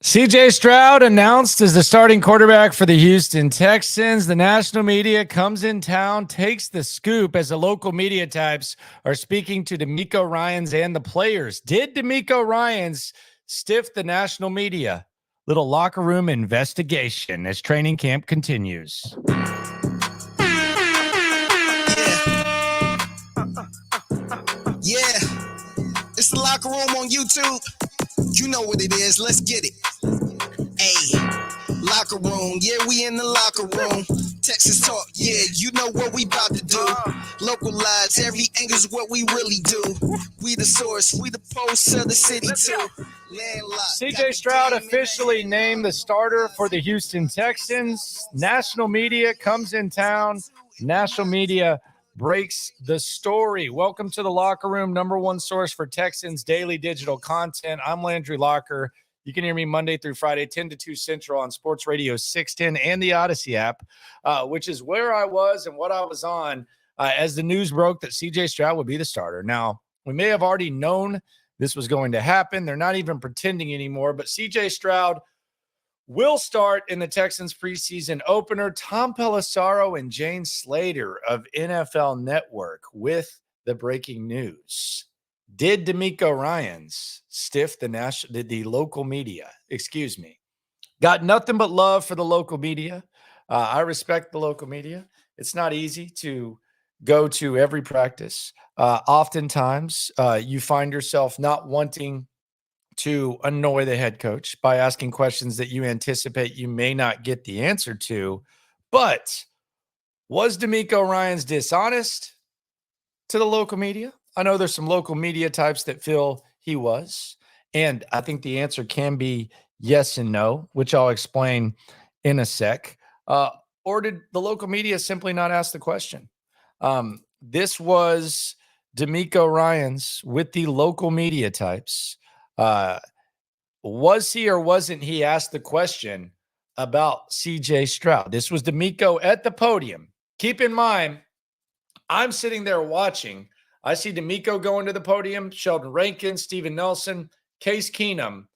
CJ Stroud announced as the starting quarterback for the Houston Texans. The national media comes in town, takes the scoop as the local media types are speaking to DeMeco Ryans and the players. Did DeMeco Ryans stiff the national media? Little locker room investigation as training camp continues. Yeah, it's the locker room on YouTube. You know what it is. Let's get it. Hey, locker room. Yeah, we in the locker room. Texas talk. Yeah, you know what we about to do. Localize every angle's what we really do. We the source. We the pulse of the city too. CJ Stroud officially named the starter for the Houston Texans. National media comes in town. National media breaks the story. Welcome to the locker room, number one source for Texans daily digital content. I'm Landry Locker. You can hear me Monday through Friday, 10 to 2 Central on Sports Radio 610 and the Odyssey app, which is where I was and what I was on as the news broke that CJ Stroud would be the starter. Now, we may have already known this was going to happen. They're not even pretending anymore, but CJ Stroud will start in the Texans preseason opener. Tom Pelissero and Jane Slater of NFL Network with the breaking news. Did DeMeco Ryans stiff the local media? Excuse me. Got nothing but love for the local media. I respect the local media. It's not easy to go to every practice. Oftentimes, you find yourself not wanting to annoy the head coach by asking questions that you anticipate you may not get the answer to. But was DeMeco Ryans dishonest to the local media? I know there's some local media types that feel he was, and I think the answer can be yes and no, which I'll explain in a sec. Or did the local media simply not ask the question? This was DeMeco Ryans with the local media types. Was he or wasn't he asked the question about CJ Stroud? This was DeMeco at the podium. Keep in mind, I'm sitting there watching. I see DeMeco going to the podium, Sheldon Rankin, Steven Nelson, Case Keenum.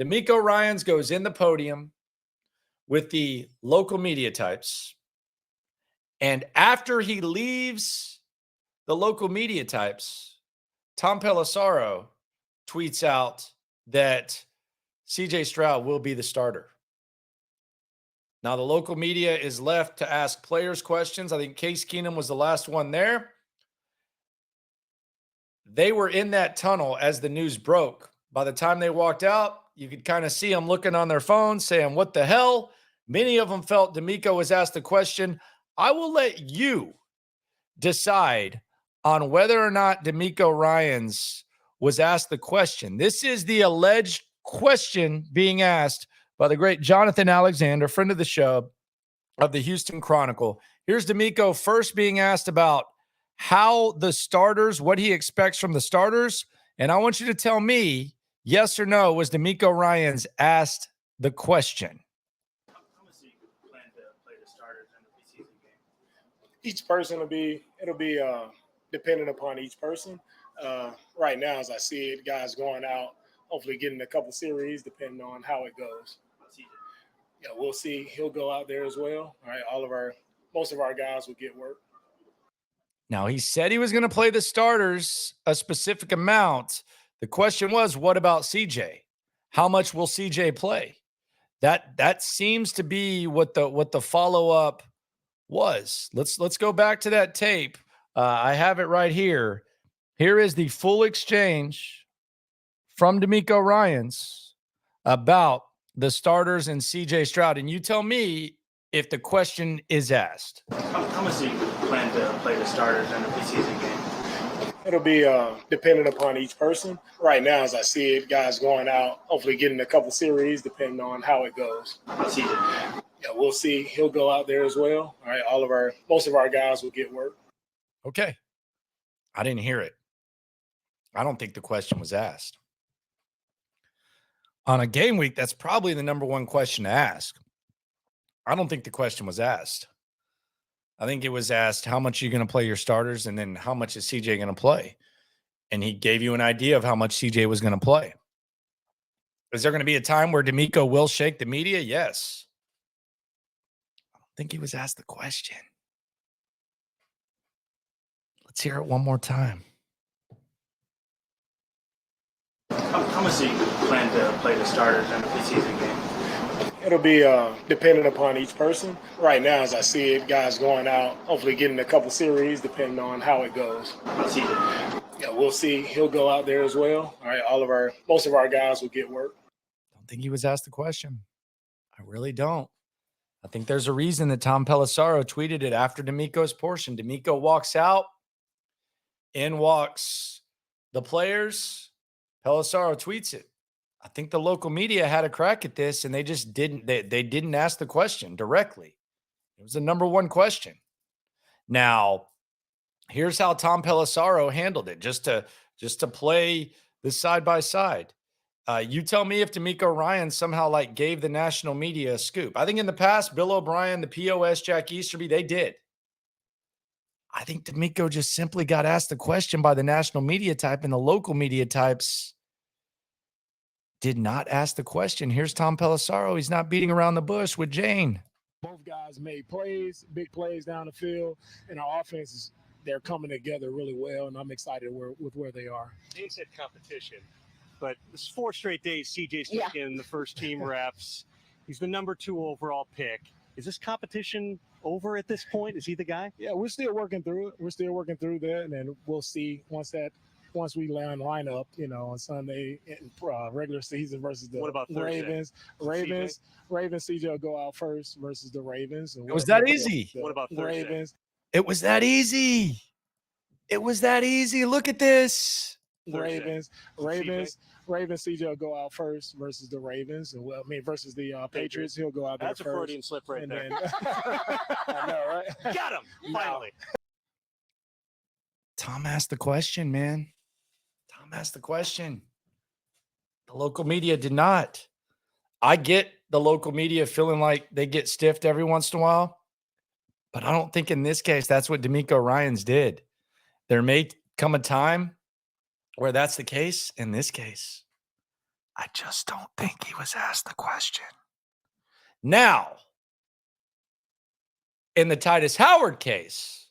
DeMeco Ryans goes in the podium with the local media types. And after he leaves the local media types, Tom Pelissero tweets out that CJ Stroud will be the starter. Now, the local media is left to ask players questions. I think Case Keenum was the last one there. They were in that tunnel as the news broke. By the time they walked out, you could kind of see them looking on their phones saying, what the hell? Many of them felt DeMeco was asked the question. I will let you decide on whether or not DeMeco Ryans was asked the question. This is the alleged question being asked by the great Jonathan Alexander, friend of the show, of the Houston Chronicle. Here's DeMeco first being asked about how the starters, what he expects from the starters. And I want you to tell me, yes or no, was DeMeco Ryans asked the question? How much do you plan to play the starters in the preseason game? Each person it'll be dependent upon each person. Right now, as I see it, guys going out, hopefully getting a couple series, depending on how it goes. Yeah, we'll see. He'll go out there as well. All right, most of our guys will get work. Now, he said he was going to play the starters a specific amount. The question was, what about CJ? How much will CJ play? That seems to be what the follow-up was. Let's go back to that tape. I have it right here. Here is the full exchange from DeMeco Ryans about the starters and CJ Stroud. And you tell me if the question is asked. How much do you plan to play the starters in the preseason game? It'll be dependent upon each person. Right now, as I see it, guys going out, hopefully getting a couple series, depending on how it goes. Yeah, we'll see. He'll go out there as well. All right, most of our guys will get work. Okay. I didn't hear it. I don't think the question was asked. On a game week, that's probably the number one question to ask. I don't think the question was asked. I think it was asked, how much are you going to play your starters, and then how much is CJ going to play? And he gave you an idea of how much CJ was going to play. Is there going to be a time where DeMeco will shake the media? Yes. I don't think he was asked the question. Let's hear it one more time. How much do you plan to play the starters in the preseason game? It'll be dependent upon each person. Right now, as I see it, guys going out, hopefully getting a couple series, depending on how it goes. CJ. Yeah, we'll see. He'll go out there as well. All right, most of our guys will get work. I don't think he was asked the question. I really don't. I think there's a reason that Tom Pelissaro tweeted it after DeMeco's portion. DeMeco walks out, in walks the players. Pelissaro tweets it. I think the local media had a crack at this, and they just didn't. They didn't ask the question directly. It was the number one question. Now, here's how Tom Pelissaro handled it. Just to play this side by side. You tell me if DeMeco Ryans somehow gave the national media a scoop. I think in the past, Bill O'Brien, the POS, Jack Easterby, they did. I think DeMeco just simply got asked the question by the national media type, and the local media types did not ask the question. Here's Tom Pelissaro. He's not beating around the bush with Jane. Both guys made plays, big plays down the field, and our offenses, they're coming together really well, and I'm excited with where they are. Jane said competition, but this is 4 straight days CJ's taken the first team reps. He's the number 2 overall pick. Is this competition over at this point? Is he the guy? Yeah, we're still working through it. We're still working through that, and then we'll see once we line up, on Sunday in regular season versus the What about Thursday? Ravens, CJ will go out first versus the Ravens. It was that easy. What about Thursday? Ravens? It was that easy. It was that easy. Look at this. Thursday. Ravens, CJ will go out first versus the Ravens, and versus the Patriots. He'll go out there That's first. a Freudian slip right there. Then, I know, right? Got him, finally. Tom asked the question, man. Tom asked the question. The local media did not. I get the local media feeling like they get stiffed every once in a while, but I don't think in this case that's what DeMeco Ryans did. There may come a time where that's the case. In this case, I just don't think he was asked the question. Now, in the Titus Howard case,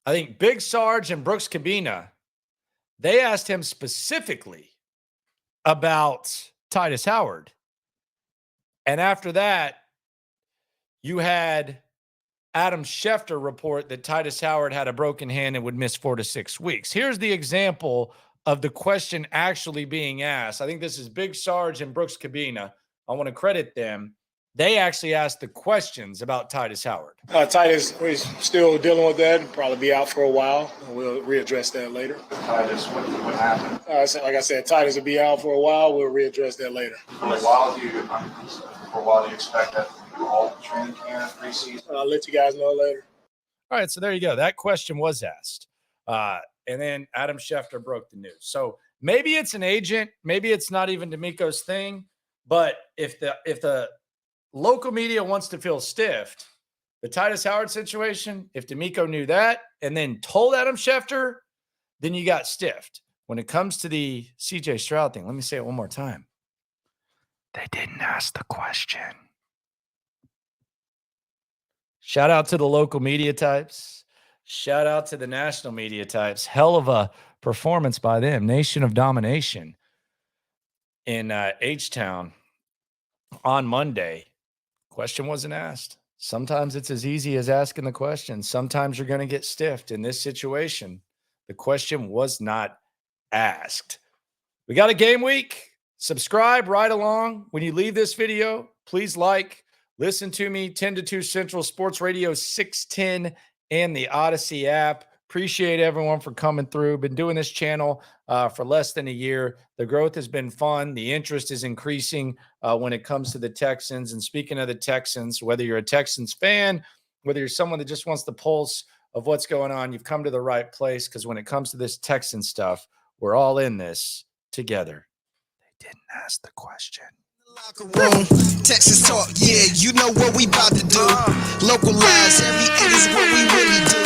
I think Big Sarge and Brooks Cabina, they asked him specifically about Titus Howard. And after that, you had Adam Schefter report that Titus Howard had a broken hand and would miss 4 to 6 weeks. Here's the example of the question actually being asked. I think this is Big Sarge and Brooks Cabina. I want to credit them. They actually asked the questions about Titus Howard. Titus, we're still dealing with that. He'll probably be out for a while, and we'll readdress that later. Titus, what happened? Like I said, Titus will be out for a while. We'll readdress that later. For a while, do you expect that all training camp preseason? I'll let you guys know later. All right, so there you go. That question was asked. And then Adam Schefter broke the news. So maybe it's an agent. Maybe it's not even DeMeco's thing. But if the local media wants to feel stiffed, the Titus Howard situation, if DeMeco knew that and then told Adam Schefter, then you got stiffed. When it comes to the CJ Stroud thing, let me say it one more time. They didn't ask the question. Shout out to the local media types. Shout out to the national media types. Hell of a performance by them. Nation of Domination in H-Town on Monday. Question wasn't asked. Sometimes it's as easy as asking the question. Sometimes you're going to get stiffed. In this situation, the question was not asked. We got a game week. Subscribe right along. When you leave this video, please listen to me, 10 to 2 Central Sports Radio 610 and the Odyssey app. Appreciate everyone for coming through. Been doing this channel for less than a year. The growth has been fun. The interest is increasing when it comes to the Texans. And speaking of the Texans, whether you're a Texans fan, whether you're someone that just wants the pulse of what's going on, you've come to the right place, because when it comes to this Texan stuff, we're all in this together. They didn't ask the question. Locker room, Texas talk, yeah, you know what we about to do. Localize, every is what we really do.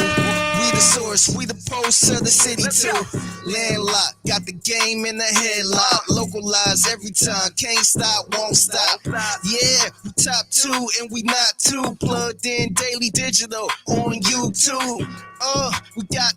We the source, we the pulse of the city too. Landlocked, got the game in the headlock. Localized every time, can't stop, won't stop. Yeah, we top 2 and we not 2. Plugged in daily digital on YouTube. We got